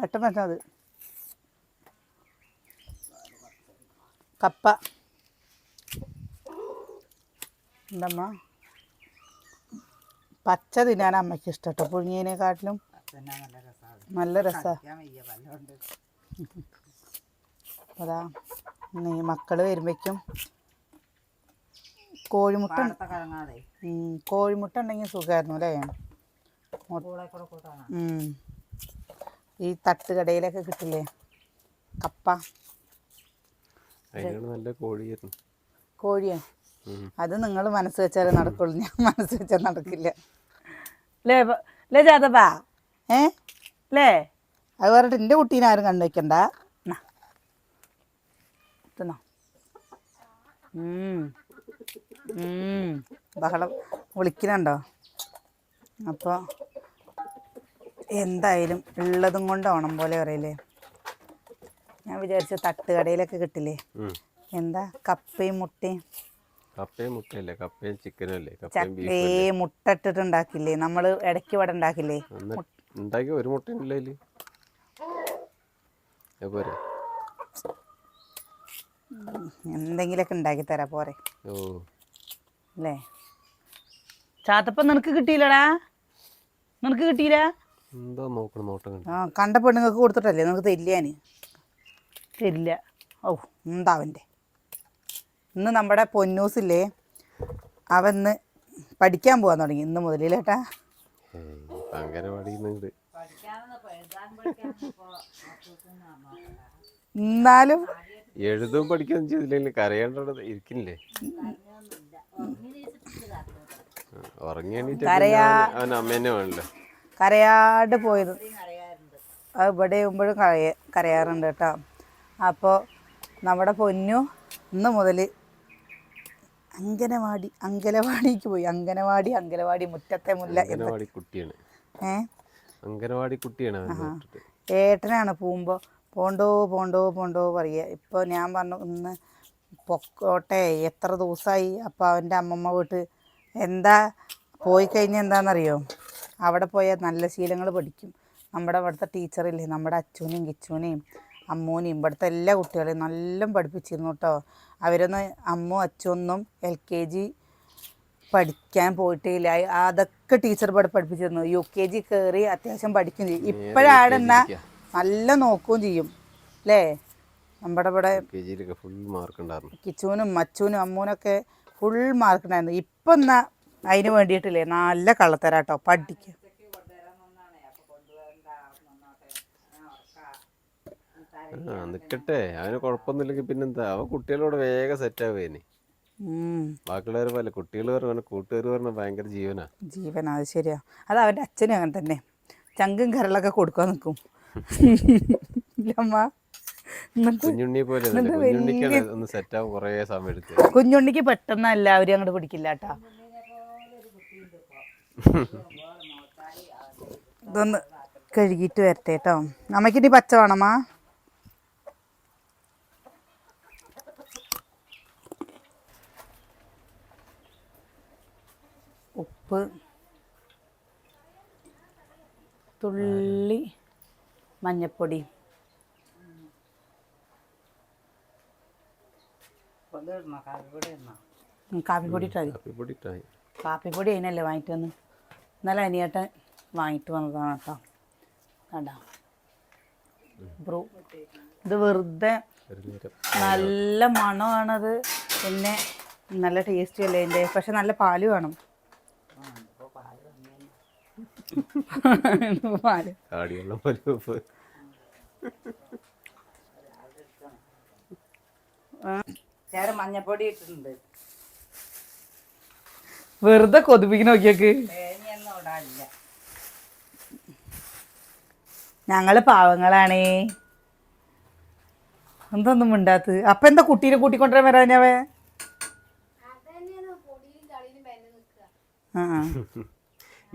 പെട്ടെന്ന് വെച്ചാൽ മതി. കപ്പ എന്തമ്മ പച്ച തിന്നാൻ അമ്മയ്ക്ക് ഇഷ്ടം കേട്ടോ, പുഴുങ്ങിയതിനെക്കാട്ടിലും നല്ല രസമാണ്. അതാ മക്കള് വരുമ്പോഴേക്കും കോഴിമുട്ട ഉണ്ടെങ്കിൽ സുഖമായിരുന്നു അല്ലേ. ഈ തട്ടുകടയിലൊക്കെ കിട്ടില്ലേ കപ്പ, കോഴിയോ? അത് നിങ്ങൾ മനസ്സ് വെച്ചാലേ നടക്കുള്ളൂ, ഞാൻ മനസ്സ് വെച്ചാൽ നടക്കില്ല. ലേ ജാതപ്പാ ലേ അത് പറഞ്ഞിട്ട് എൻ്റെ കുട്ടീനെ ആരും കണ്ടു വയ്ക്കണ്ട. തിന്നോ. ബഹളം വിളിക്കുന്നുണ്ടോ? അപ്പോൾ എന്തായാലും ഉള്ളതും കൊണ്ട് ഓണം പോലെ പറയില്ലേ. ഞാൻ വിചാരിച്ച തട്ടുകടയിലൊക്കെ കിട്ടില്ലേ, എന്താ കപ്പയും മുട്ടയും. കപ്പയും മുട്ടയല്ലേ, കപ്പയും ചിക്കനും അല്ലേ. ചക്കയെ മുട്ട ഇട്ടിട്ട് ഉണ്ടാക്കില്ലേ, നമ്മൾ ഇടയ്ക്ക് ഇവിടെ ഉണ്ടാക്കില്ലേ. ഉണ്ടാക്കി ഒരു മുട്ടയില്ലേ എന്തെങ്കിലുമൊക്കെ ഉണ്ടാക്കി തരാ പോരെ അല്ലേ. ചാത്തപ്പം നിനക്ക് കിട്ടിയില്ലടാ, നിനക്ക് കിട്ടിയില്ല. കണ്ട പെണ്ണുങ്ങൾക്ക് കൊടുത്തിട്ടല്ലേ നിനക്ക് തരില്ല. ഓ എന്താവൻ്റെ ഇന്ന് നമ്മുടെ പൊന്നൂസില്ലേ, അവന്ന് പഠിക്കാൻ പോകാൻ തുടങ്ങി ഇന്ന് മുതലേട്ടാ. എന്നാലും എഴുതും പഠിക്കാൻ ചെയ്തില്ലെങ്കിൽ കരയാണ്ടോടെ ഇരിക്കില്ലേ. കരയാണ്ട് പോയത് അത് ഇവിടെ ആകുമ്പോഴും കരയാറുണ്ട് കേട്ടോ. അപ്പോൾ നമ്മുടെ പൊന്നു ഇന്ന് മുതൽ അങ്കലവാടിക്ക് പോയി. അങ്കലവാടി മുറ്റത്തെ മുല്ല കുട്ടിയാണ്. ഏട്ടനാണ് പോണ്ടോ പറയുക. ഇപ്പോൾ ഞാൻ പറഞ്ഞു ഇന്ന് പൊക്കോട്ടെ, എത്ര ദിവസമായി. അപ്പോൾ അവൻ്റെ അമ്മമ്മ വീട്ട് എന്താ പോയി കഴിഞ്ഞാൽ എന്താണെന്നറിയോ, അവിടെ പോയാൽ നല്ല ശീലങ്ങൾ പഠിക്കും. നമ്മുടെ ഇവിടുത്തെ ടീച്ചറില്ലേ, നമ്മുടെ അച്ചൂനെയും കിച്ചൂനെയും അമ്മൂനെയും ഇവിടുത്തെ എല്ലാ കുട്ടികളെയും നല്ല പഠിപ്പിച്ചിരുന്നു കേട്ടോ. അവരൊന്നും അച്ഛനൊന്നും LKG പഠിക്കാൻ പോയിട്ടില്ല, അതൊക്കെ ടീച്ചർ പഠിപ്പിച്ചിരുന്നു. UKG കയറി അത്യാവശ്യം പഠിക്കുകയും ചെയ്യും. ഇപ്പോഴാണ് എന്നാൽ നല്ല നോക്കുകയും ചെയ്യും അല്ലേ. നമ്മുടെ ഇവിടെ കിച്ചൂനും അച്ചൂനും അമ്മൂനൊക്കെ ഫുൾ മാർക്ക് ഉണ്ടായിരുന്നു. ഇപ്പം എന്നാൽ അതിന് വേണ്ടിയിട്ടില്ലേ നല്ല കള്ളത്തരാട്ടോ പഠിക്കും. നിക്കട്ടെ, അവന് കുഴപ്പമൊന്നുമില്ലെങ്കിൽ പിന്നെന്താ, അവൻ കുട്ടികളോട് വേഗം സെറ്റ് ആവുകയാണ്. ബാക്കിയുള്ളവർ പോലെ കുട്ടികൾ പറഞ്ഞ കൂട്ടുകാർ പറഞ്ഞ ഭയങ്കര ജീവനാ. അത് ശരിയാ. അത് അവൻ്റെ അച്ഛനും അങ്ങനെ തന്നെ, ചങ്കും കരളൊക്കെ കൊടുക്കാൻ നിൽക്കും. കുഞ്ഞുണ്ണി പോലെ ഒന്ന് സെറ്റ് ആവും, കുറേ സമയം എടുത്ത്. കുഞ്ഞുണ്ണിക്ക് പെട്ടെന്ന് എല്ലാവരും അങ്ങോട്ട് പിടിക്കില്ല കേട്ടാ. ഇതൊന്ന് കഴുകിയിട്ട് വരട്ടെ കേട്ടോ. അമ്മയ്ക്കിനി പച്ച വേണമാ. ഉപ്പ്, തുള്ളി മഞ്ഞപ്പൊടി, കാപ്പിപ്പൊടി അതിനല്ലേ വാങ്ങിട്ട് വന്ന്. ഇന്നലെ അനിയേട്ടൻ വാങ്ങിട്ട് വന്നതാണ് കേട്ടോ. കണ്ടോ, ഇത് വെറുതെ നല്ല മണമാണത്, പിന്നെ നല്ല ടേസ്റ്റി അല്ലേ അതിൻ്റെ. പക്ഷെ നല്ല പാല് വേണം. മഞ്ഞപ്പൊടി ഇട്ടിട്ടുണ്ട്, വെറുതെ കൊതിപ്പിക്കുന്ന നോക്കിയൊക്കെ. ഞങ്ങള് പാവങ്ങളാണേ. എന്തൊന്നും മിണ്ടാത്ത്. അപ്പൊ എന്താ കുട്ടീനെ കൂട്ടിക്കൊണ്ടുവരാൻ വരാഞ്ഞവേ?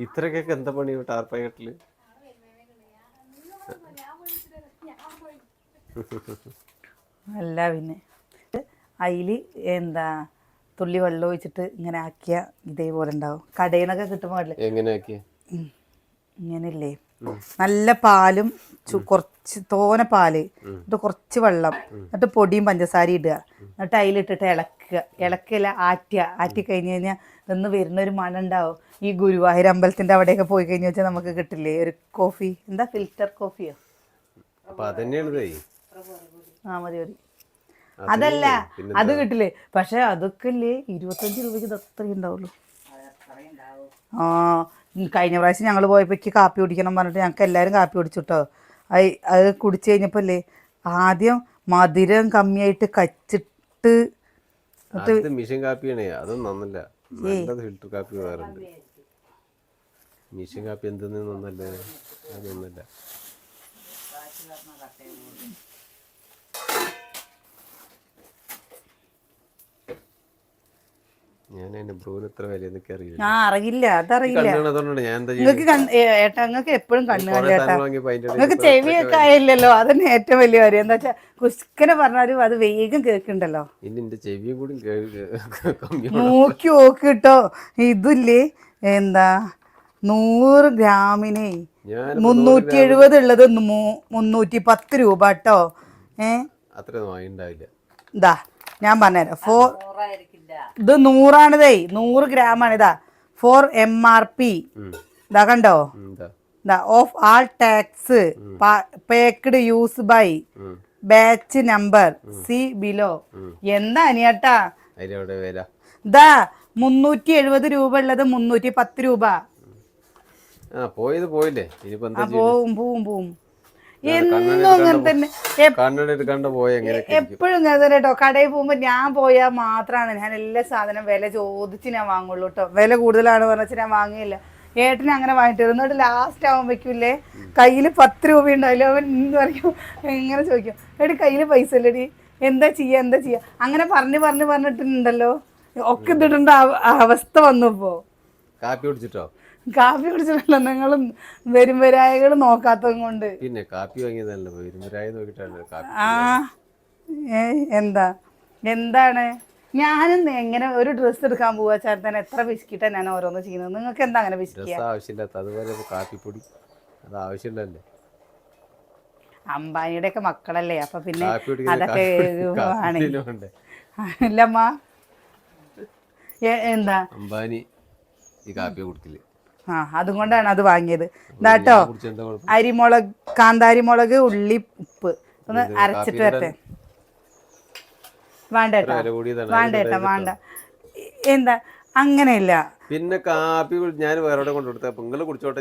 ഇത്രക്കൊക്കെ എന്താ പണി ടാർപ്പായിട്ടില്? അല്ല പിന്നെ അതിൽ എന്താ തുള്ളി വെള്ളം ഒഴിച്ചിട്ട് ഇങ്ങനെ ആക്കിയ ഇതേപോലെ ഉണ്ടാവും. കടയിൽ നിന്നൊക്കെ കിട്ടുമ്പോൾ എങ്ങനെ ആക്കിയ ഇങ്ങനെയല്ലേ നല്ല പാലും കുറച്ച് തോനെ പാല് എന്നിട്ട് കുറച്ച് വെള്ളം എന്നിട്ട് പൊടിയും പഞ്ചസാരയും ഇടുക എന്നിട്ട് അതിലിട്ടിട്ട് ഇളക്കില്ല ആറ്റി കഴിഞ്ഞ് കഴിഞ്ഞാൽ നിന്ന് വരുന്നൊരു മണം ഉണ്ടാവും. ഈ ഗുരുവായൂർ അമ്പലത്തിൻ്റെ അവിടെയൊക്കെ പോയി കഴിഞ്ഞ് വെച്ചാൽ നമുക്ക് കിട്ടില്ലേ ഒരു കോഫി, എന്താ ഫിൽറ്റർ കോഫിയോ? ആ മതി മതി. അതല്ല അത് കിട്ടില്ലേ, പക്ഷെ അതൊക്കെ അല്ലേ 25 രൂപയ്ക്ക് ഇത് അത്രയും ഉണ്ടാവുള്ളൂ. ആ കഴിഞ്ഞ പ്രാവശ്യം ഞങ്ങൾ പോയപ്പോൾ കാപ്പി കുടിക്കണം പറഞ്ഞിട്ട് ഞങ്ങൾക്ക് എല്ലാവരും കാപ്പി കുടിച്ചു കേട്ടോ. അത് കുടിച്ചു കഴിഞ്ഞപ്പോൾ അല്ലേ ആദ്യം മധുരം കമ്മിയായിട്ട് കച്ചിട്ട് മിഷൻ കാപ്പിയാണേ, അതൊന്നും നന്നല്ല. നല്ലത് ഫിൽറ്റർ കാപ്പി വേറുണ്ട്. മിഷൻ കാപ്പി എന്തെന്ന് നന്നല്ലേ, അതൊന്നല്ല. അറിയില്ല, അതറിയില്ല. ഏട്ടാ നിങ്ങൾക്ക് എപ്പോഴും കണ്ണു ചേട്ടാ, നിങ്ങൾക്ക് ചെവിയൊക്കെ ആയില്ലല്ലോ, അതന്നെ ഏറ്റവും വലിയ കാര്യം. എന്താ വെച്ചാ കുസ്കനെ പറഞ്ഞാലും അത് വേഗം കേൾക്കുന്നുണ്ടല്ലോ. നോക്കി നോക്ക് കേട്ടോ. ഇതില്ലേ എന്താ 100 ഗ്രാമിന് 370 ഉള്ളത് 310 രൂപ കേട്ടോ. ഇതാ ഞാൻ പറഞ്ഞുതരാം. ഇത് 100 100 ഗ്രാമാണ്. ഇതാ 4 MRP. ഇതാ കണ്ടോ, of all tax packed use by batch number C below. എന്താ അനിയേട്ടാ ഇതാ 370 രൂപ ഉള്ളത് 310 രൂപ. പോവും എന്നും അങ്ങനെ തന്നെ, എപ്പോഴും ഇങ്ങനെ തന്നെ കേട്ടോ. കടയിൽ പോകുമ്പോ ഞാൻ പോയാൽ മാത്രമാണ് ഞാൻ എല്ലാ സാധനം വില ചോദിച്ച് ഞാൻ വാങ്ങുള്ളൂ കേട്ടോ. വില കൂടുതലാണ് പറഞ്ഞാൽ ഞാൻ വാങ്ങിയില്ല. ഏട്ടനെ അങ്ങനെ വാങ്ങിട്ട് എന്നിട്ട് ലാസ്റ്റ് ആവുമ്പോഴേക്കില്ലേ കയ്യിൽ 10 രൂപ ഉണ്ടാവില്ല. അവൻ എന്ത് പറയും, എങ്ങനെ ചോദിക്കും, എടി കയ്യിൽ പൈസ ഇല്ലടി, എന്താ ചെയ്യാ അങ്ങനെ പറഞ്ഞിട്ടുണ്ടല്ലോ. ഒക്കെ ഇതിടേണ്ട അവസ്ഥ വന്നപ്പോ കാപ്പി കുടിച്ചിട്ടല്ല, നിങ്ങളും വരുംവരായകൾ നോക്കാത്തതും കൊണ്ട്. പിന്നെ കാപ്പി എന്താണ് ഞാനും എങ്ങനെ ഒരു ഡ്രസ്സ് എടുക്കാൻ പോവാ ചേട്ടൻ എത്ര ബിസ്കിറ്റാ ഞാൻ ഓരോന്ന് ചെയ്യുന്നത്. നിങ്ങൾക്ക് എന്താ അങ്ങനെ അംബാനിയുടെ ഒക്കെ മക്കളല്ലേ, അപ്പൊ പിന്നെ അതൊക്കെ ഇല്ലമ്മ. എന്താ അംബാനി ഈ കാപ്പി കുടിക്കില്ല. അതുകൊണ്ടാണ് അത് വാങ്ങിയത്. ഇതാട്ടോ അരിമുളക്, കാന്താരി മുളക്, ഉള്ളി, ഉപ്പ് ഒന്ന് അരച്ചിട്ട് വരട്ടെ. വേണ്ട എന്താ അങ്ങനെയില്ല. പിന്നെ കാപ്പി ഞാൻ വേറെ കൊണ്ടുകൊടുത്ത നിങ്ങൾ കുടിച്ചോട്ടെ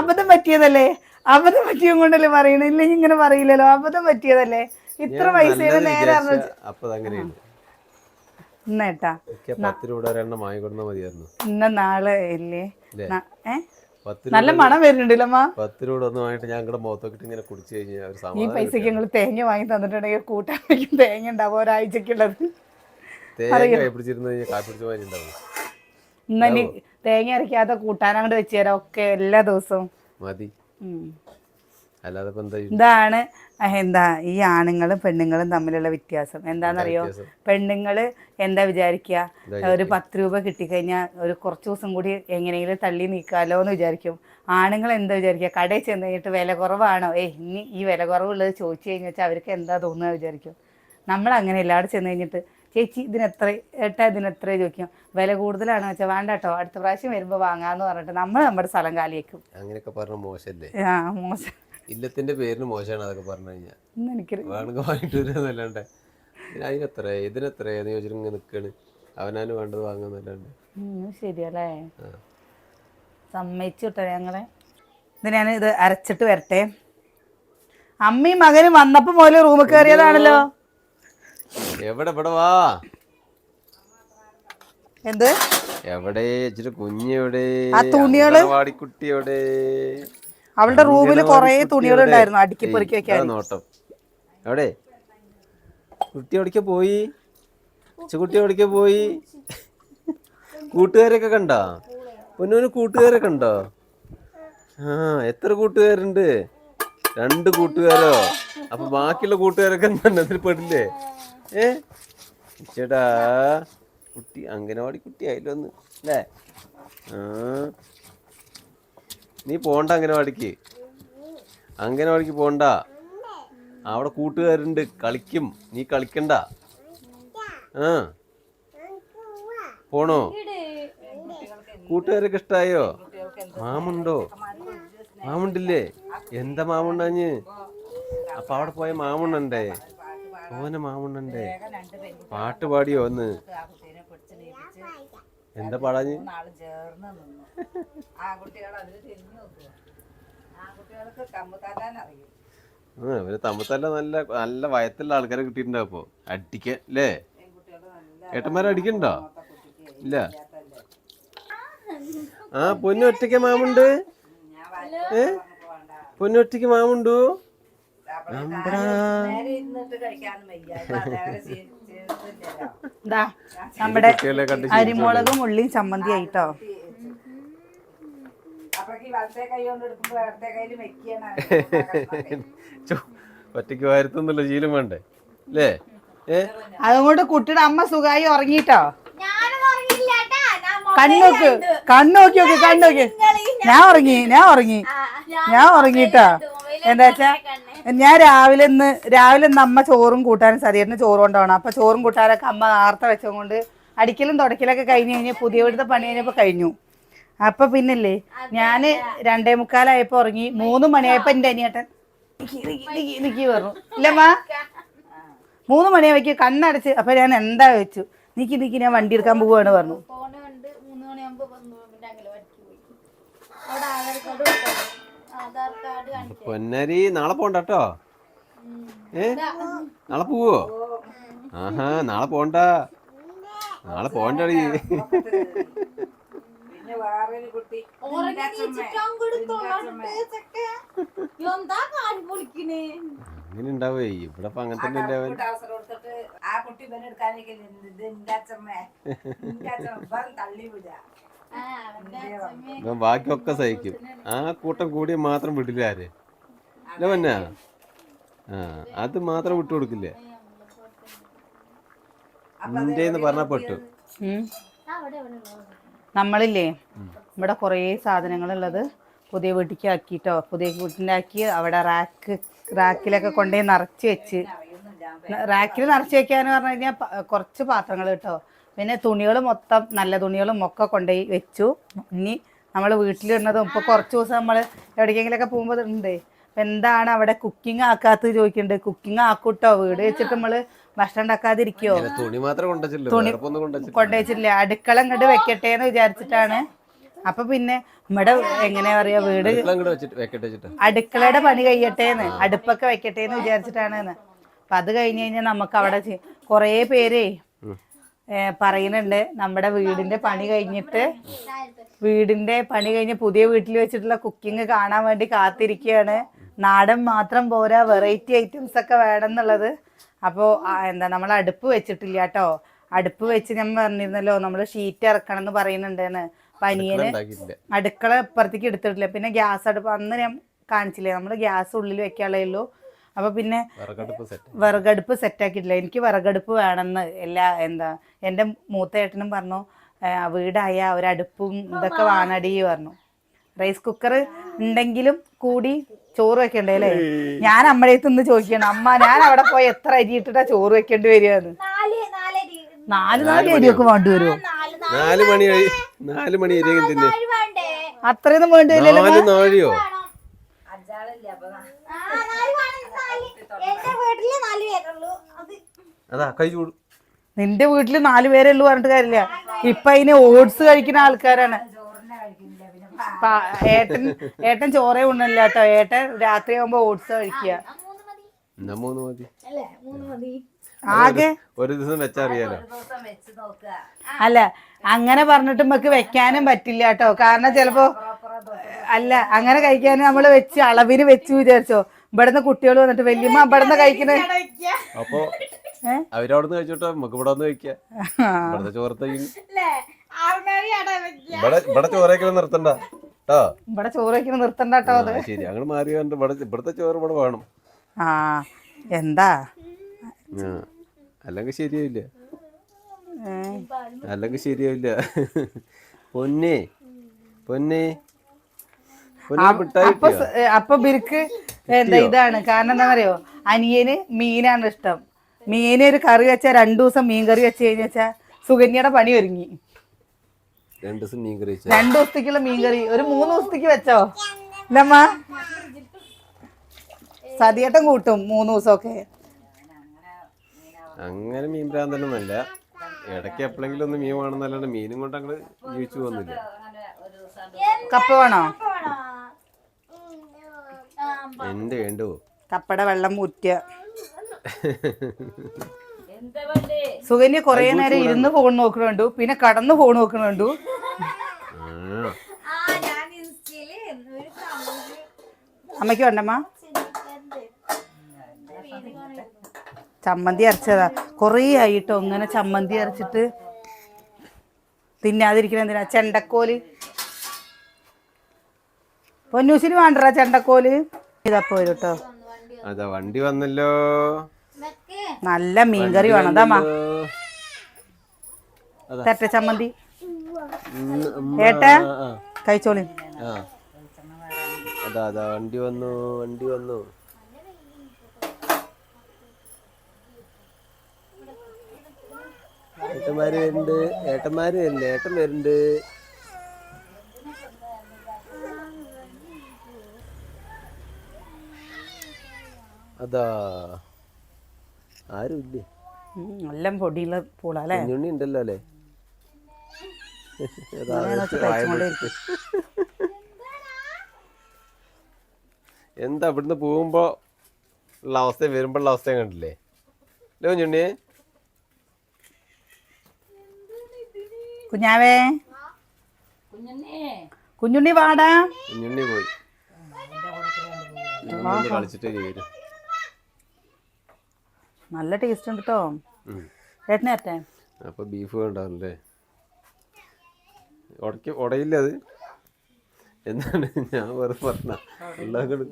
അബദ്ധം പറ്റിയതല്ലേ, അബദ്ധം പറ്റിയും കൊണ്ടല്ലേ പറയണ, ഇല്ലെങ്കിൽ ഇങ്ങനെ പറയില്ലല്ലോ. അബദ്ധം പറ്റിയതല്ലേ, ഇത്ര പൈസ നേരെ ഇന്നേട്ടാ ഇന്ന നാളെ ഇല്ലേ നല്ല മണം വരുന്നുണ്ടല്ലമ്മ. 10 രൂപ ഒന്നും വാങ്ങിട്ട് ഞാൻ മുഖത്തൊക്കെ ഇങ്ങനെ കുടിച്ചു കഴിഞ്ഞാൽ ഈ പൈസക്ക് നിങ്ങൾ തേങ്ങ വാങ്ങി തന്നിട്ടുണ്ടെങ്കിൽ കൂട്ടാൻ വയ്ക്കും. തേങ്ങ ഉണ്ടാവും ഒരാഴ്ചക്കുള്ളത്. ഇന്നെ തേങ്ങ അരക്കാത്ത കൂട്ടാൻ അങ്ങോട്ട് വെച്ച് തരാം ഒക്കെ എല്ലാ ദിവസവും മതി. ഇതാണ് എന്താ ഈ ആണുങ്ങളും പെണ്ണുങ്ങളും തമ്മിലുള്ള വ്യത്യാസം. എന്താണെന്നറിയോ, പെണ്ണുങ്ങള് എന്താ വിചാരിക്കുക, ഒരു 10 രൂപ കിട്ടിക്കഴിഞ്ഞാൽ ഒരു കുറച്ച് ദിവസം കൂടി എങ്ങനെയെങ്കിലും തള്ളി നീക്കാലോ എന്ന് വിചാരിക്കും. ആണുങ്ങൾ എന്താ വിചാരിക്കുക, കടയിൽ ചെന്ന് കഴിഞ്ഞിട്ട് വില കുറവാണോ, ഇനി ഈ വില കുറവുള്ളത് ചോദിച്ചു കഴിഞ്ഞാൽ വെച്ചാൽ അവർക്ക് എന്താ തോന്നുക വിചാരിക്കും. നമ്മളങ്ങനെയല്ല, അവിടെ ചെന്ന് കഴിഞ്ഞിട്ട് ചേച്ചി ഇതിനെത്ര, ഏട്ടാ ഇതിനെത്ര ചോദിക്കും. വില കൂടുതലാണോ വെച്ചാൽ വേണ്ട കേട്ടോ അടുത്ത പ്രാവശ്യം വരുമ്പോൾ വാങ്ങാന്ന് പറഞ്ഞിട്ട് നമ്മൾ നമ്മുടെ സ്ഥലം കാലിയേക്കും. അങ്ങനെയൊക്കെ പറഞ്ഞ മോശല്ലേ? മോശം. ഇല്ലത്തിന്റെ പേരിന് മോശമാണ് അതൊക്കെ പറഞ്ഞു കഴിഞ്ഞാൽ. വേണമെങ്കിൽ വാങ്ങിട്ട് വരാന്നല്ലാണ്ട് അതിനെത്ര ഇതിനെത്ര ചോദിച്ചിട്ട് നിൽക്കാണ്. അവനാന് വേണ്ടത് വാങ്ങാന്നല്ലാണ്ട്. ശരിയല്ലേ, സമ്മതിച്ചു കിട്ടോ ഞങ്ങളെ. ഇത് ഞാൻ ഇത് അരച്ചിട്ട് വരട്ടെ. അമ്മയും മകനും വന്നപ്പോ മുതല് റൂമിൽ കയറിയതാണല്ലോ. എവിടെ വാ, എന്ത് എവിടെ കുഞ്ഞെവിടെ, ആ തുണികള് വാടിക്കുട്ടി എവിടെ? അവളുടെ റൂമിൽ കൊറേ തുണികൾ ഉണ്ടായിരുന്നു അടുക്കി പെറുക്കി വെക്കാൻ. നോട്ടം എവിടെ? കുട്ടി എവിടേക്ക് പോയി? കുട്ടി എവിടേക്ക് പോയി? കൂട്ടുകാരൊക്കെ കണ്ടോ? പൊന്നൂന് കൂട്ടുകാരൊക്കെ ഉണ്ടോ? എത്ര കൂട്ടുകാരുണ്ട്? 2 കൂട്ടുകാരോ? അപ്പൊ ബാക്കിയുള്ള കൂട്ടുകാരൊക്കെ അതിൽ പെടില്ലേ? ചേട്ടാ കുട്ടി അംഗനവാടി കുട്ടി ആയില്ലൊന്ന് അല്ലേ? നീ പോണ്ട അംഗനവാടിക്ക്. അംഗനവാടിക്ക് പോണ്ട. അവിടെ കൂട്ടുകാരുണ്ട്, കളിക്കും. നീ കളിക്കണ്ട. ആ പോണോ? കൂട്ടുകാരൊക്കെ ഇഷ്ടായോ? മാമുണ്ടോ? മാമുണ്ടില്ലേ? എന്താ മാമുണ്ടാഞ്ഞ്? അപ്പൊ അവിടെ പോയ മാമുണ്ടേ? ഓനെ മാമുണ്ടേ? പാട്ട് പാടിയോ ഒന്ന്? എന്താ പാടാഞ്ഞ്? ഇവര് തമ്മിത്തല്ല നല്ല നല്ല വയത്തുള്ള ആൾക്കാരെ കിട്ടിയിട്ടുണ്ടോ അപ്പൊ അടിക്കാൻ അല്ലേ? ഏട്ടന്മാരെ അടിക്കണ്ടോ? ഇല്ല. ആ പൊന്നൊറ്റയ്ക്ക് മാമുണ്ട്. പൊന്നൊറ്റയ്ക്ക് മാമുണ്ടു. നമ്മുടെ അരിമുളകും ഉള്ളിയും ചമ്മന്തി ആയിട്ടോ. ഒറ്റയ്ക്ക് വരുത്തുന്നുള്ള ശീലം വേണ്ടേ അല്ലേ? അതുകൊണ്ട് കുട്ടിയുടെ അമ്മ സുഖമായി ഉറങ്ങിട്ടോ. കണ്ണോക്ക് കണ്ണോക്കി നോക്കി കണ്ണോക്കി. ഞാൻ ഉറങ്ങിട്ടോ. എന്താ വെച്ചാ ഞാൻ രാവിലെ ഇന്ന് അമ്മ ചോറും കൂട്ടാനും സരിയേട്ടന് ചോറ് കൊണ്ടുപോകണം. അപ്പൊ ചോറും കൂട്ടാനൊക്കെ അമ്മ നേരത്തെ വെച്ചുകൊണ്ട് അടിക്കലും തുടക്കലൊക്കെ കഴിഞ്ഞ് പുതിയ വീടുത്തെ പണി കഴിഞ്ഞപ്പോ കഴിഞ്ഞു. അപ്പൊ പിന്നല്ലേ ഞാന് 2:45 ഉറങ്ങി. 3 മണിയായപ്പോ എന്റെ അനിയേട്ടൻ എനിക്ക് പറഞ്ഞു ഇല്ലമ്മ 3 മണിയാവുമ്പോ കണ്ണടച്ച്. അപ്പൊ ഞാൻ എന്താ വെച്ചു നീക്കി ഞാൻ വണ്ടി എടുക്കാൻ പോവാണ് പറഞ്ഞു. പൊന്നരി നാളെ പോണ്ടോ? നാളെ പോവോ? ആഹാ നാളെ പോണ്ട. നാളെ പോണ്ടടി. അങ്ങനെ ഉണ്ടാവേ ഇവിടെ അങ്ങനെ തന്നെ ഉണ്ടാവാൻ. ബാക്കിയൊക്കെ സഹിക്കും. ആ കൂട്ടം കൂടിയ മാത്രം വിടില്ല ആര് അല്ല പൊന്നാ. അത് മാത്രം വിട്ടു കൊടുക്കില്ലേ? ഇന്ത്യന്ന് പറഞ്ഞ പെട്ടു. നമ്മളില്ലേ ഇവിടെ കുറേ സാധനങ്ങളുള്ളത് പുതിയ വീട്ടിലേക്ക് ആക്കിട്ടോ. പുതിയ വീട്ടിൻ്റെ ആക്കി അവിടെ റാക്കിലൊക്കെ കൊണ്ടുപോയി നിറച്ച് വെച്ച്. റാക്കിൽ നിറച്ച് വെക്കാന്ന് പറഞ്ഞു കഴിഞ്ഞാൽ കുറച്ച് പാത്രങ്ങൾ കേട്ടോ. പിന്നെ തുണികൾ മൊത്തം നല്ല തുണികളും ഒക്കെ കൊണ്ടുപോയി വെച്ചു. ഇനി നമ്മൾ വീട്ടിലിടുന്നതും ഇപ്പോൾ കുറച്ച് ദിവസം നമ്മൾ എവിടേക്കെങ്കിലൊക്കെ പോകുമ്പോൾ ഉണ്ട്. അപ്പം എന്താണ് അവിടെ കുക്കിംഗ് ആക്കാത്തത് ചോദിക്കുന്നുണ്ട്. കുക്കിംഗ് ആക്കൂട്ടോ. വീട് വെച്ചിട്ട് നമ്മൾ ഭക്ഷണം ഉണ്ടാക്കാതിരിക്കോ? തുണി കൊണ്ടുവച്ചില്ല. അടുക്കള ഇങ്ങോട്ട് വെക്കട്ടെ എന്ന് വിചാരിച്ചിട്ടാണ്. അപ്പൊ പിന്നെ ഇവിടെ എങ്ങനെയാ പറയാ വീട് അടുക്കളയുടെ പണി കഴിയട്ടേന്ന് അടുപ്പൊക്കെ വെക്കട്ടെ എന്ന് വിചാരിച്ചിട്ടാണ്. അപ്പൊ അത് കഴിഞ്ഞ് കഴിഞ്ഞാൽ നമുക്ക് അവിടെ കുറേ പേരേ പറയുന്നുണ്ട് നമ്മുടെ വീടിന്റെ പണി കഴിഞ്ഞ് പുതിയ വീട്ടിൽ വെച്ചിട്ടുള്ള കുക്കിംഗ് കാണാൻ വേണ്ടി കാത്തിരിക്കുകയാണ്. നാടൻ മാത്രം പോരാ, വെറൈറ്റി ഐറ്റംസ് ഒക്കെ വേണം എന്നുള്ളത്. അപ്പോൾ നമ്മൾ അടുപ്പ് വെച്ചിട്ടില്ല കേട്ടോ. അടുപ്പ് വെച്ച് ഞാൻ പറഞ്ഞിരുന്നല്ലോ നമ്മൾ ഷീറ്റ് ഇറക്കണം എന്ന് പറയുന്നുണ്ടെന്ന്. പനിയന് അടുക്കള ഇപ്പുറത്തേക്ക് എടുത്തിട്ടില്ല. പിന്നെ ഗ്യാസ് അടുപ്പ് അന്ന് ഞാൻ കാണിച്ചില്ലേ, നമ്മൾ ഗ്യാസ് ഉള്ളിൽ വെക്കാനുള്ളേ ഉള്ളൂ. അപ്പോൾ പിന്നെ വിറകടുപ്പ് സെറ്റാക്കിയിട്ടില്ല. എനിക്ക് വിറകടുപ്പ് വേണമെന്ന് എൻ്റെ മൂത്ത ഏട്ടനും പറഞ്ഞു വീടായ ഒരടുപ്പും ഇതൊക്കെ വാണടി പറഞ്ഞു. റൈസ് കുക്കർ ഉണ്ടെങ്കിലും കൂടി ചോറ് വെക്കണ്ടേ അല്ലേ? ഞാൻ അമ്മയുടെ നിന്ന് ചോദിക്കണം, അമ്മ ഞാൻ അവിടെ പോയി എത്ര അരി ഇട്ടിട്ടാ ചോറ് വെക്കേണ്ടി വരികയെന്ന്. 4 അരിയൊക്കെ വേണ്ടി വരുമോ? 4 മണി അത്രയൊന്നും വേണ്ടി വരില്ലല്ലോ. നിന്റെ വീട്ടില് 4 പേരേ ഉള്ളൂ പറഞ്ഞിട്ട് കാര്യമില്ല. ഇപ്പൊ അതിന് ഓട്സ് കഴിക്കുന്ന ആൾക്കാരാണ്. ഏട്ടൻ ചോറേ ഉണ്ണല്ല കേട്ടോ. ഏട്ടൻ രാത്രി ആവുമ്പോ ഓട്സ് കഴിക്കുക. ആകെ ഒരു ദിവസം വെച്ചറിയാലോ. അല്ല അങ്ങനെ പറഞ്ഞിട്ട് നമുക്ക് വെക്കാനും പറ്റില്ല കേട്ടോ. കാരണം ചിലപ്പോ അങ്ങനെ കഴിക്കാനും നമ്മള് വെച്ച് അളവിന് വെച്ച് വിചാരിച്ചോ. ഇവിടുന്ന് കുട്ടികൾ വന്നിട്ട് വല്യമ്മ ഇവിടുന്ന് കഴിക്കുന്നത് അപ്പൊ അവരവിടുന്ന് കഴിച്ചോട്ടോ, നമുക്ക് ഇവിടെ വന്ന് കഴിക്കാം. ഇവിടുത്തെ ചോറത്തേക്ക് ഇവിടെ ചോറേക്കലും നിർത്തണ്ട കേട്ടോ. ഇവിടെ ചോറേക്കലും നിർത്തണ്ട കേട്ടോ. അത് ശരി, അങ്ങനെ മാറി ഇവിടുത്തെ ചോറ് ഇവിടെ വേണം. എന്താ അല്ലെങ്കിൽ ശരിയാവില്ല. പൊന്നേ അപ്പൊ ഇവർക്ക് എന്താ ഇതാണ് കാരണം എന്താ പറയോ, അനിയന് മീനാണ് ഇഷ്ടം. മീന് ഒരു കറി വെച്ചാൽ 2 ദിവസം മീൻ കറി വെച്ച് കഴിഞ്ഞ വെച്ചാ സുകന്യയുടെ പണി ഒരുങ്ങി. 2 ദിവസം മീൻ കറി 2 ദിവസത്തേക്കുള്ള മീൻ കറി ഒരു 3 ദിവസത്തേക്ക് വെച്ചോ ഇല്ലമ്മ. സതിയേട്ടൻ കൂട്ടും 3 ദിവസമൊക്കെ. അങ്ങനെ മീൻ ഭ്രാന്തനൊന്നല്ല, ഇടയ്ക്ക് എപ്പോഴെങ്കിലും ഒന്ന് മീൻ വേണമെന്നല്ലാണ്ട് മീനും കൊണ്ട് അങ്ങോട്ട് ജീവിച്ചു പോകുന്നില്ല. കപ്പ വേണോ? എന്റെ വേണ്ടോ കപ്പയുടെ വെള്ളം ഊറ്റുക. സുകന്യ കൊറേ നേരം ഇരുന്ന് ഫോൺ നോക്കണുണ്ടു, പിന്നെ കടന്ന് ഫോൺ നോക്കണുണ്ടു. അമ്മയ്ക്ക് വേണ്ടമ്മ ചമ്മന്തി അരച്ചതാ. കൊറേ ആയിട്ടോ ഇങ്ങനെ ചമ്മന്തി അരച്ചിട്ട് തിന്നാതിരിക്കണ എന്തിനാ? ചെണ്ടക്കോല് പൊന്നൂസിന് വേണ്ടടാ ചെണ്ടക്കോല്. ഇതപ്പോ വരും കേട്ടോ. അതാ വണ്ടി വന്നല്ലോ. നല്ല മീൻകറി വേണം. അതാ തെറ്റ ചമ്മന്തി ഏട്ടാ കഴിച്ചോളി. അതാ അതാ വണ്ടി വന്നു, വണ്ടി വന്നു. ഏട്ടന്മാര് വരുന്നുണ്ട്, ഏട്ടന്മാര് വരുന്നുണ്ട്, ഏട്ടൻ വരുന്നുണ്ട്. അതാ ആരും ഇല്ലേ? എല്ലാം പൊടിയുള്ള പൂളല്ലേ. കുഞ്ഞുണ്ണി ഉണ്ടല്ലോ അല്ലേ? എന്താ ഇവിടുന്ന് പോകുമ്പോ ഉള്ള അവസ്ഥ വരുമ്പോഴുള്ള അവസ്ഥ കണ്ടില്ലേ അല്ലേ കുഞ്ഞുണ്ണി? കുഞ്ഞാവേ, കുഞ്ഞുണ്ണി വാടാ. കുഞ്ഞുണ്ണി പോയി കളിച്ചിട്ടേ വരും. നല്ല ടേസ്റ്റ് ഉണ്ട് കേട്ടോ. ഏട്ടനേറ്റെ അപ്പൊ ബീഫ് വേണ്ടാവല്ലേ? ഉടയില്ല അത്. എന്താണ് ഞാൻ വെറുതെ പറഞ്ഞ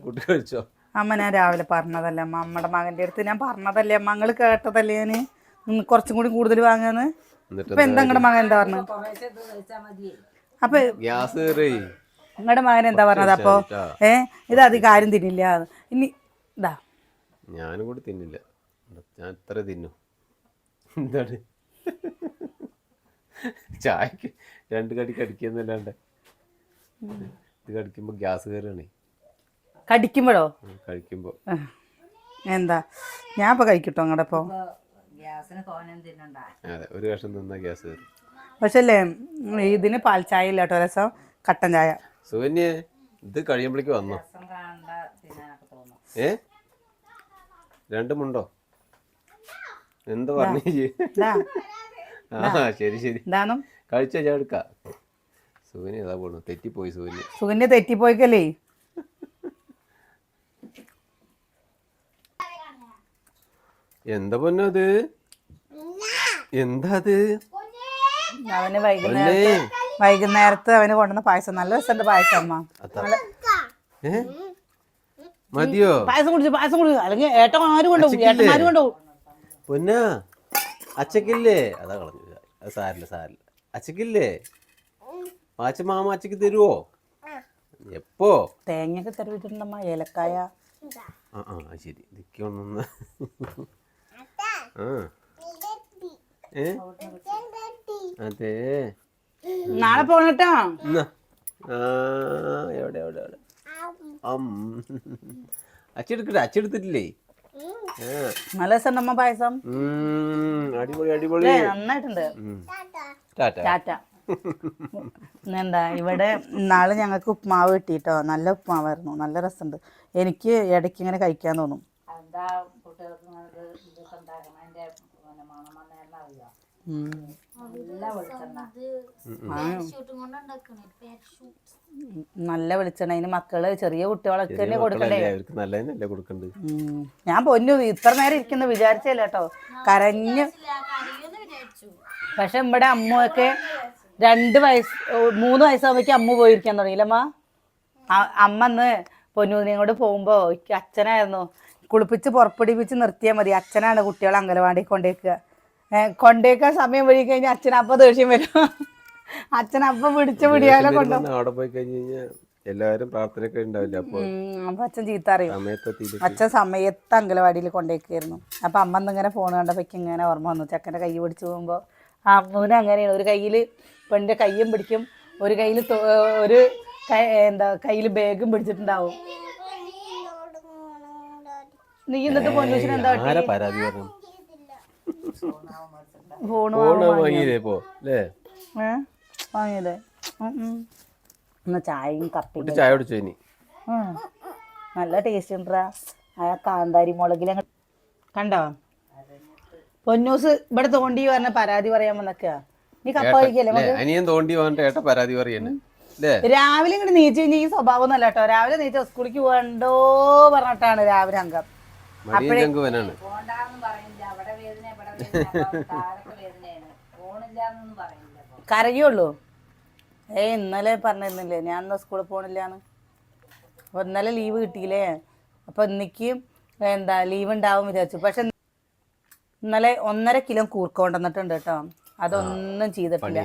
കൂട്ടി കഴിച്ചോ? അമ്മ ഞാൻ രാവിലെ പറഞ്ഞതല്ലേ അമ്മ, അമ്മയുടെ മകന്റെ അടുത്ത് ഞാൻ പറഞ്ഞതല്ലേ അമ്മ, നിങ്ങൾ കേട്ടതല്ലേ ഞാൻ കുറച്ചും കൂടി കൂടുതൽ വാങ്ങാന്ന്. ഇപ്പൊ എന്താ നിങ്ങളുടെ മകൻ എന്താ പറഞ്ഞു? അപ്പൊ ഗ്യാസ് നിങ്ങളുടെ മകൻ എന്താ പറഞ്ഞത്? അപ്പൊ ഇത് അധികം ആരും തിന്നില്ല ഇനി ഇതാ. ഞാനും കൂടി തിന്നില്ല, ഞാൻ ഇത്ര തിന്നു. എന്താണ് ചായക്ക് 2 കടി കടിക്കുന്നല്ലാണ്ട് ഇത് കടിക്കുമ്പോ ഗ്യാസ് കയറാണ്. കടിക്കുമ്പോഴോ? കഴിക്കുമ്പോ എന്താ ഞാൻ ഇപ്പൊ കഴിക്കട്ടോ അങ്ങടപ്പോ. അതെ, ഒരു കഷ്ണം തിന്നാ ഗ്യാസ് കയറും. പക്ഷേ അല്ലേ ഇതിന് പാൽ ചായ ഇല്ല കേട്ടോ, രസം കട്ടൻ ചായ. സുകന്യെ ഇത് കഴിയുമ്പോഴേക്ക് വന്നോ? 2 മുണ്ടോ? എന്താ പറഞ്ഞു? ആ ശരി ശരി, കഴിച്ചാ ഞാൻ എടുക്കാം. സുകന്യ ഏതാ പോണു? തെറ്റിപ്പോയി സുകന്യ. സുകന്യ തെറ്റിപ്പോയിക്കല്ലേ. എന്താ പൊന്നത്? എന്താ അത്? അവന് വൈകുന്നേരത്ത് അവന് കൊണ്ടുവന്ന പായസം നല്ല രസമുണ്ട്. പായസം അമ്മ മതിയോ? പായസം കുടിച്ചു അല്ലെങ്കിൽ ഏട്ടന്മാര് കൊണ്ടുപോകും, ഏട്ടന്മാര് കൊണ്ടുപോകും. പൊന്നാ അച്ചക്കില്ലേ? അതാ കളഞ്ഞു. അത് സാരില്ല. അച്ചക്കില്ലേ? മാമ അച്ചക്ക് തരുവോ? എപ്പോ? തേങ്ങയൊക്കെ തരുവിട്ടുണ്ടമ്മ, ഏലക്കായ. ആ ശരി, നിക്കൊന്ന്. അതെ, നാളെ പോണട്ടോ. എവിടെ എവിടെ എവിടെ അച്ചെടുത്തിട്ടില്ലേ? നല്ല രസമുണ്ടമ്മ പായസം. അടിപൊളി അടിപൊളി, നന്നായിട്ടുണ്ട്. ടാറ്റ. എന്താ ഇവിടെ നാളെ ഞങ്ങൾക്ക് ഉപ്മാവ് കിട്ടിട്ടോ, നല്ല ഉപ്മാവായിരുന്നു, നല്ല രസമുണ്ട്. എനിക്ക് ഇടയ്ക്ക് ഇങ്ങനെ കഴിക്കാൻ തോന്നും. നല്ല വെളിച്ചെണ്ണ. അതിന് മക്കള് ചെറിയ കുട്ടികളൊക്കെ തന്നെ കൊടുക്കണ്ടേ. ഞാൻ പൊന്നു ഇത്ര നേരം ഇരിക്കുന്നു വിചാരിച്ചല്ല കേട്ടോ, കരഞ്ഞ്. പക്ഷെ ഇവിടെ അമ്മയൊക്കെ 2 വയസ്സ് 3 വയസ്സാകുമ്പോഴേക്കും അമ്മ പോയിരിക്കാൻ തുടങ്ങിയില്ലമ്മ. അമ്മ അന്ന് പൊന്നൂതിനെയും കൊണ്ട് പോകുമ്പോ അച്ഛനായിരുന്നു കുളിപ്പിച്ച് പുറപ്പെടിപ്പിച്ച് നിർത്തിയാൽ മതി. അച്ഛനാണ് കുട്ടികളെ അംഗനവാടി കൊണ്ടേക്കാൻ സമയം വഴി കഴിഞ്ഞാൽ അച്ഛനപ്പം ദേഷ്യം വരും. അച്ഛനപ്പം പിടിച്ച പിടിയാലെ കൊണ്ടുപോകും. അവിടെ പോയി കഴിഞ്ഞ് കഴിഞ്ഞാൽ എല്ലാവരും പ്രാർത്ഥനയൊക്കെ ഉണ്ടാവില്ല അപ്പൊ അപ്പം അച്ഛൻ ചീത്ത അറിയും. സമയത്തെത്തിയിട്ട് അച്ഛൻ സമയത്ത് അങ്കലവാടിയിൽ കൊണ്ടേക്കായിരുന്നു. അപ്പം അമ്മ എന്നിങ്ങനെ ഫോൺ കണ്ടപ്പോൾ ഇങ്ങനെ ഓർമ്മ വന്നു. ചെക്കൻ്റെ കൈ പിടിച്ച് പോകുമ്പോൾ അമ്മൂന് അങ്ങനെയാണ്. ഒരു കയ്യിൽ പെണ്ണിൻ്റെ കയ്യും പിടിക്കും, ഒരു കയ്യിൽ ഒരു കയ്യിൽ ബാഗും പിടിച്ചിട്ടുണ്ടാവും. നീ എന്നിട്ട് പൊന്നൂസിന് എന്താ ആരാ പരാതി പറഞ്ഞു ഫോണ് വാങ്ങിയില്ലേ ഇപ്പോ അല്ലേ വാങ്ങിയതേ. എന്നാ ചായയും കപ്പയും ചായ കുടിച്ചോ ഇനി നല്ല ടേസ്റ്റ് ഉണ്ടാ. ആ കാന്താരി മുളകിലെ കണ്ടോ പൊന്നൂസ് ഇവിടെ തോണ്ടി പറഞ്ഞ പരാതി പറയാൻ വന്നൊക്കെ. നീ കപ്പ കഴിക്കല്ലേ? അനിയൻ തോണ്ടി വന്നിട്ട് ഏട്ട പരാതി പറയന്നെ. രാവിലെ ഇങ്ങോട്ട് നീച്ചു കഴിഞ്ഞാൽ ഈ സ്വഭാവം ഒന്നല്ല കേട്ടോ. രാവിലെ നീച്ച സ്കൂളിലേക്ക് പോകണ്ടോ പറഞ്ഞിട്ടാണ് രാവിലെ അംഗം. കരയുള്ളൂ. ഇന്നലെ പറഞ്ഞിരുന്നില്ലേ ഞാൻ ഇന്ന് സ്കൂളിൽ പോണില്ലാന്ന്. അപ്പോൾ ഇന്നലെ ലീവ് കിട്ടിയില്ലേ, അപ്പോൾ ഇന്നിക്ക് ലീവ് ഉണ്ടാവും വിചാരിച്ചു. പക്ഷെ ഇന്നലെ 1.5 കിലോ കൂർക്ക കൊണ്ടുവന്നിട്ടുണ്ട് കേട്ടോ. അതൊന്നും ചെയ്തിട്ടില്ല.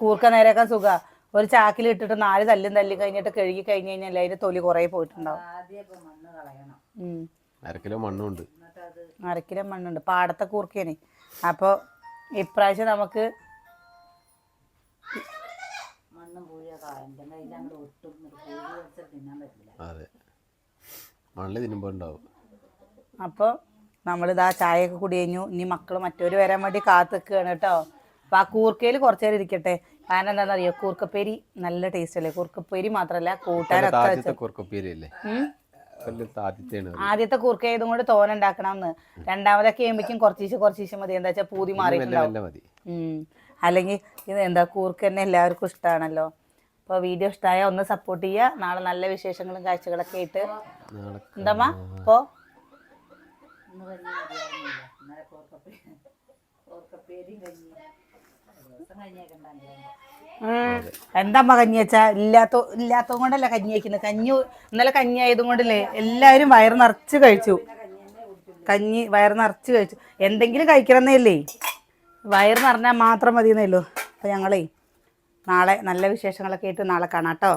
കൂർക്ക നേരാക്കാൻ സുഖ. ഒരു ചാക്കിൽ ഇട്ടിട്ട് 4 തല്ലി കഴിഞ്ഞിട്ട് കഴുകി കഴിഞ്ഞ് കഴിഞ്ഞാൽ അതിന്റെ തൊലി കുറേ പോയിട്ടുണ്ടാവും. 1/2 കിലോ മണ്ണുണ്ട്. 1/2 കിലോ മണ്ണുണ്ട്. പാടത്തെ കൂർക്കയാണ്. അപ്പോൾ ഇപ്രാവശ്യം നമുക്ക് അപ്പോൾ നമ്മളിതാ ചായയൊക്കെ കുടി കഴിഞ്ഞു. ഇനി മക്കൾ മറ്റവർ വരാൻ വേണ്ടി കാത്തു നിൽക്കുകയാണ് കേട്ടോ. അപ്പം ആ കൂർക്കയിൽ കുറച്ച് നേരം ഇരിക്കട്ടെ. കാരണം എന്താണെന്നറിയോ, കൂർക്കപ്പേരി നല്ല ടേസ്റ്റ് അല്ലേ. കൂർക്കപ്പേരി മാത്രമല്ല കൂട്ടാനൊക്കെ ആദ്യത്തെ കൂർക്ക ആയതും കൊണ്ട് തോന ഉണ്ടാക്കണമെന്ന്. രണ്ടാമതൊക്കെ ചെയ്യുമ്പോഴേക്കും കുറച്ചീശം മതി. എന്താ വെച്ചാൽ പൂതി മാറിയിട്ടുണ്ടാവും. അല്ലെങ്കിൽ ഇത് കൂർക്ക തന്നെ എല്ലാവർക്കും ഇഷ്ടമാണല്ലോ. അപ്പോൾ വീഡിയോ ഇഷ്ടമായ ഒന്ന് സപ്പോർട്ട് ചെയ്യുക. നാളെ നല്ല വിശേഷങ്ങളും കാഴ്ചകളൊക്കെ ആയിട്ട് എന്താ അപ്പോൾ എന്താ കഞ്ഞി വെച്ചാ ഇല്ലാത്തത് കൊണ്ടല്ല കഞ്ഞി വയ്ക്കുന്നത്. ഇന്നലെ കഞ്ഞി ആയതും കൊണ്ടല്ലേ എല്ലാവരും വയറ് നിറച്ച് കഴിച്ചു. വയറ് നിറച്ച് കഴിച്ചു. എന്തെങ്കിലും കഴിക്കണമെന്നല്ലേ, വയറ് നിറഞ്ഞാൽ മാത്രം മതിയെന്നേ ഉള്ളൂ. അപ്പോൾ ഞങ്ങളേ നാളെ നല്ല വിശേഷങ്ങളൊക്കെ ആയിട്ട് നാളെ കാണാം കേട്ടോ.